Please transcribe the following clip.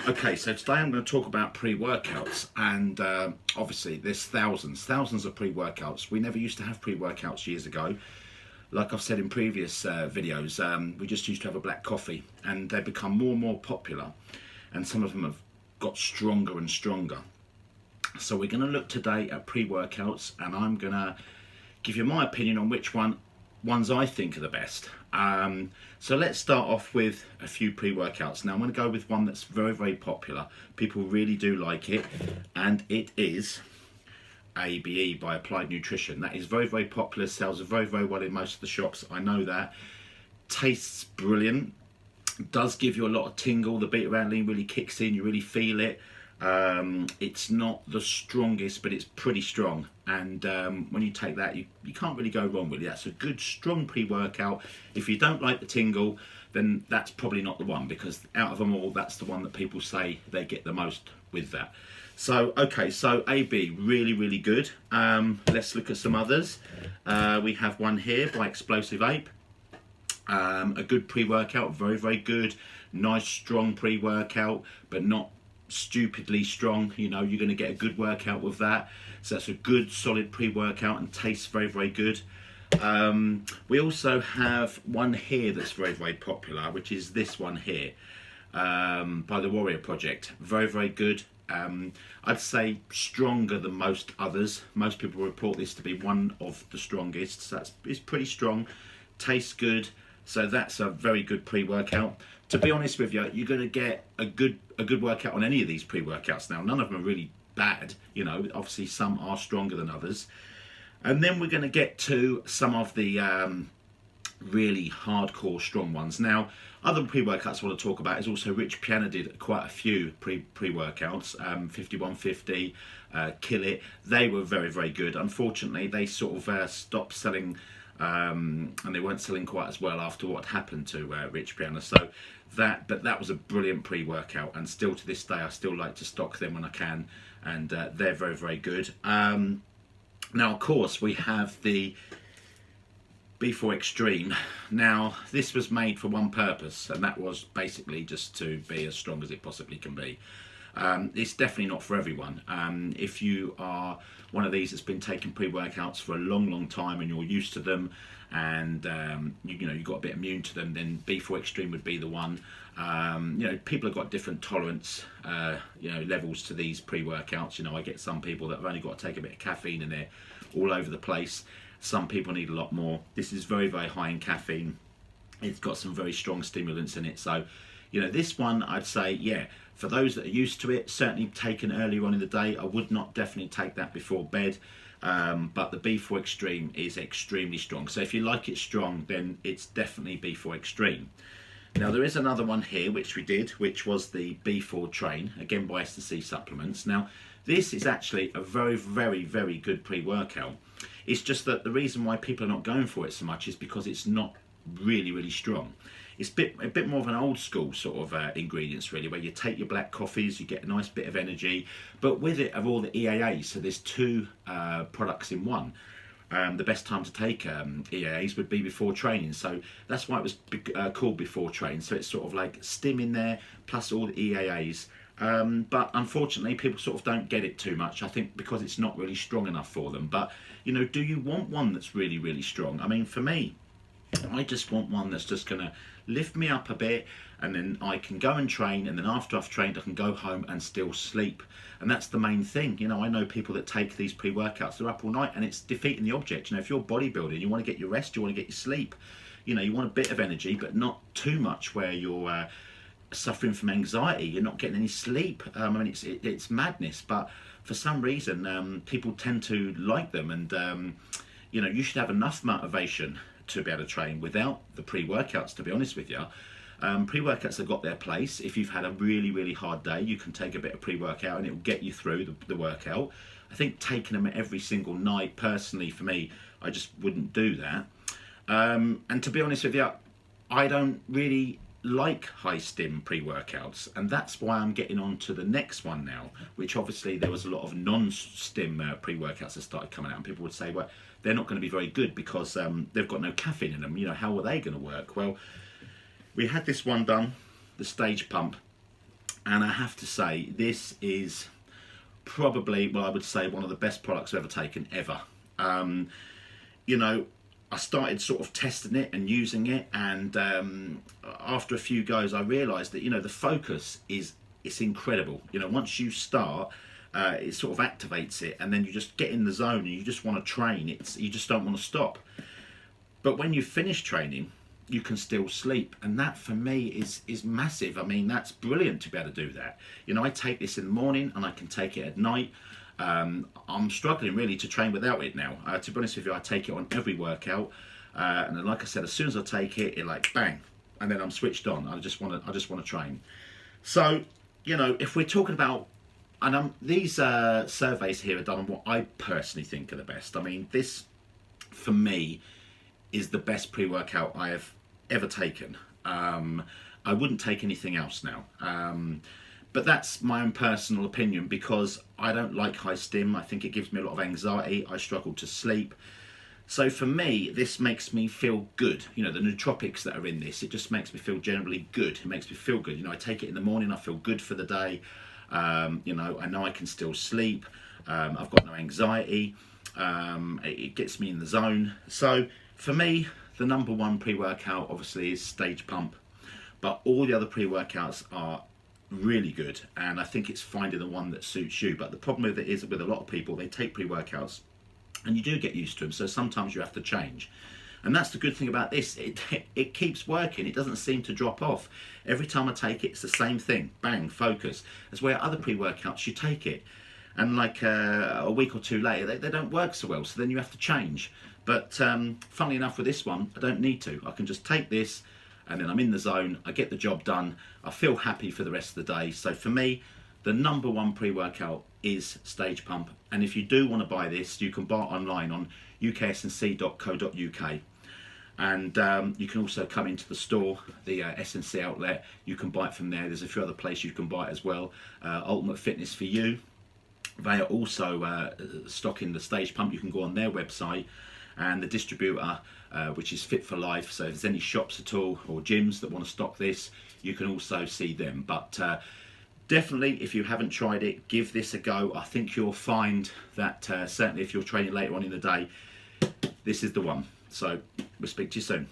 Okay, so today I'm going to talk about pre-workouts, and obviously there's thousands of pre-workouts. We never used to have pre-workouts years ago. Like I've said in previous videos, we just used to have a black coffee, and they've become more and more popular, and some of them have got stronger and stronger. So we're going to look today at pre-workouts, and I'm going to give you my opinion on which ones I think are the best. So let's start off with a few pre-workouts. Now I'm going to go with one that's very popular. People really do like it, and it is ABE by Applied Nutrition. That is very popular, sells very well in most of the shops. I know that. Tastes brilliant. Does give you a lot of tingle. The beta alanine really kicks in. You really feel it. It's not the strongest, but it's pretty strong, and when you take that, you can't really go wrong with it. That's a good strong pre-workout. If you don't like the tingle, then that's probably not the one, because out of them all, that's the one that people say they get the most with that. So okay, so AB, really good. Let's look at some others. We have one here by Explosive Ape. A good pre-workout, very good, nice strong pre-workout, but not stupidly strong. You know, you're going to get a good workout with that. So that's a good solid pre-workout and tastes very good. We also have one here that's very popular, which is this one here, by the Warrior Project. Very good. I'd say stronger than most others. Most people report this to be one of the strongest. So it's pretty strong, tastes good. So that's a very good pre-workout. To be honest with you, you're going to get a good workout on any of these pre-workouts. Now, none of them are really bad. You know, obviously some are stronger than others. And then we're going to get to some of the really hardcore strong ones. Now, other pre-workouts I want to talk about is also Rich Piana did quite a few pre-workouts. 5150, Kill It. They were very good. Unfortunately, they sort of stopped selling. And they weren't selling quite as well after what happened to Rich Piana. So that was a brilliant pre-workout, and still to this day I still like to stock them when I can, and they're very good. Now of course we have the B4 Extreme. Now this was made for one purpose, and that was basically just to be as strong as it possibly can be. It's definitely not for everyone. If you are one of these that's been taking pre-workouts for a long time and you're used to them, and you know you've got a bit immune to them, then B4 Extreme would be the one. You know, people have got different tolerance levels to these pre-workouts. You know, I get some people that have only got to take a bit of caffeine and they're all over the place. Some people need a lot more. This is very high in caffeine. It's got some very strong stimulants in it. So, you know, this one I'd say, yeah, for those that are used to it, certainly taken earlier on in the day. I would not definitely take that before bed. But the B4 Extreme is extremely strong. So if you like it strong, then it's definitely B4 Extreme. Now there is another one here which we did, which was the B4 Train, again by S&C Supplements. Now this is actually a very good pre-workout. It's just that the reason why people are not going for it so much is because it's not really strong. It's a bit more of an old school sort of ingredients really, where you take your black coffees, you get a nice bit of energy, but with it have all the EAAs, so there's two products in one. The best time to take EAAs would be before training, so that's why it was called before training. So it's sort of like stim in there plus all the EAAs. But unfortunately people sort of don't get it too much, I think because it's not really strong enough for them. But you know, do you want one that's really strong? I mean, for me, I just want one that's just going to lift me up a bit, and then I can go and train, and then after I've trained I can go home and still sleep. And that's the main thing. You know, I know people that take these pre-workouts, they're up all night, and it's defeating the object. You know, if you're bodybuilding, you want to get your rest, you want to get your sleep. You know, you want a bit of energy, but not too much where you're suffering from anxiety, you're not getting any sleep. I mean, it's madness, but for some reason people tend to like them, and you know, you should have enough motivation to be able to train without the pre-workouts, to be honest with you. Pre-workouts have got their place. If you've had a really hard day, you can take a bit of pre-workout and it will get you through the workout. I think taking them every single night, personally for me, I just wouldn't do that. And to be honest with you, I don't really like high stim pre-workouts, and that's why I'm getting on to the next one now, which obviously there was a lot of non-stim pre-workouts that started coming out, and people would say, well, they're not going to be very good because they've got no caffeine in them. You know, how are they going to work? Well, we had this one done, the Stage Pump, And I have to say, this is probably, well, I would say one of the best products I've ever taken ever. You know, I started sort of testing it and using it, and after a few goes, I realised that, you know, the focus is, it's incredible. You know, once you start, it sort of activates it, and then you just get in the zone and you just want to train. You just don't want to stop. But when you finish training, you can still sleep, and that for me is massive. I mean, that's brilliant to be able to do that. You know, I take this in the morning and I can take it at night. I'm struggling really to train without it now. To be honest with you, I take it on every workout, and then, like I said, as soon as I take it, it like bang, and then I'm switched on. I just want to train. So, you know, if we're talking about, and these surveys here are done on what I personally think are the best. I mean, this for me is the best pre-workout I have ever taken. I wouldn't take anything else now. But that's my own personal opinion, because I don't like high stim. I think it gives me a lot of anxiety. I struggle to sleep. So for me, this makes me feel good. You know, the nootropics that are in this, it just makes me feel generally good. It makes me feel good. You know, I take it in the morning, I feel good for the day. You know I can still sleep. I've got no anxiety. It gets me in the zone. So for me, the number one pre-workout obviously is Stage Pump, but all the other pre-workouts are really good, and I think it's finding the one that suits you. But the problem with it is, with a lot of people, they take pre-workouts and you do get used to them, so sometimes you have to change. And that's the good thing about this, it keeps working. It doesn't seem to drop off. Every time I take it, it's the same thing, bang, focus. As where other pre-workouts, you take it and like a week or two later, they don't work so well, so then you have to change. But funnily enough, with this one, I don't need to. I can just take this, and then I'm in the zone, I get the job done, I feel happy for the rest of the day. So for me, the number one pre-workout is Stage Pump. And if you do want to buy this, you can buy it online on uksnc.co.uk. And you can also come into the store, the SNC outlet. You can buy it from there. There's a few other places you can buy it as well. Ultimate Fitness for You, they are also stocking the Stage Pump. You can go on their website, and the distributor, which is Fit for Life. So if there's any shops at all or gyms that want to stock this, you can also see them. But definitely, if you haven't tried it, give this a go. I think you'll find that certainly if you're training later on in the day, this is the one. So we'll speak to you soon.